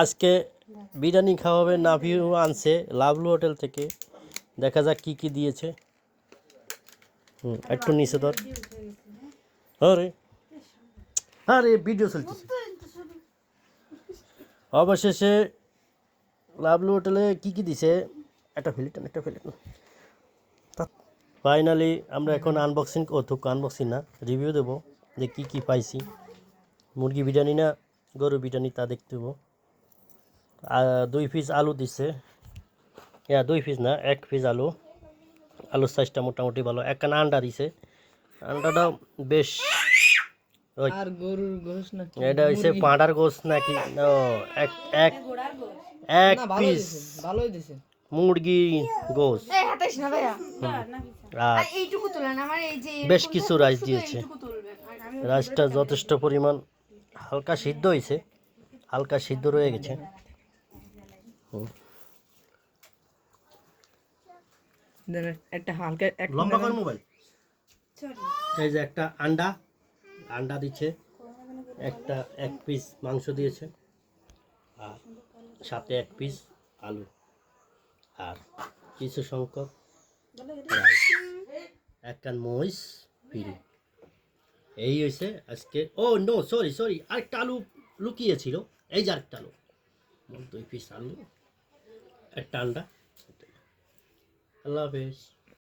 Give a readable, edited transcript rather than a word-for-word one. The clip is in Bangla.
আজকে বিরিয়ানি খাওয়াবে, নাভিও আনছে লাভলু হোটেল থেকে। দেখা যাক কি কি দিয়েছে। একটু নিচে ধর। আরে আরে ভিডিও চলতেছে। অবশেষে লাভলু হোটেলে কি কি দিছে, একটা ফেলে ফাইনালি আমরা এখন আনবক্সিং আনবক্সিং না, রিভিউ দেবো যে কি কি পাইছি। মুরগি বিরিয়ানি না গরু বিরিয়ানি তা দেখতে দেবো। 2 পিস আলু দিছে, 2 পিস না 1 পিস আলু। আলুর সাইজটা মোটামুটি ভালো। একখানা আন্ডা দিছে, আন্ডাটাও বেশ। আর গরুর গোশ না, এটা হইছে পাঁঠার গোশ নাকি? ও এক এক এক পিস ভালোই দিছে মুরগি গোশ। এই হাতাইস না ভাইয়া, আর এইটুকু তুলেন আমার, এই যে বেশ কিছু রাইস দিয়েছে। এইটুকু তুলবেন। আর আমি রাইসটা যথেষ্ট পরিমাণ হালকা সিদ্ধ হয়েছে, হালকা সিদ্ধ রয়ে গেছে। একটা হালকা এক লম্বা কর মোবাইল। এই যে একটা আন্ডা দিচ্ছে, একটা 1 পিস মাংস দিয়েছে, আর সাথে 1 পিস আলু, আর কিছু সংখ্যক রাইস, একটা মরিচ পিড়ি। এই হয়েছে আজকে। ও নো, সরি আরেকটা আলু লুকিয়েছিল। এই যে আরেকটা আলু, 2 পিস আলু, একটা আন্ডা। আল্লাহ হাফেজ।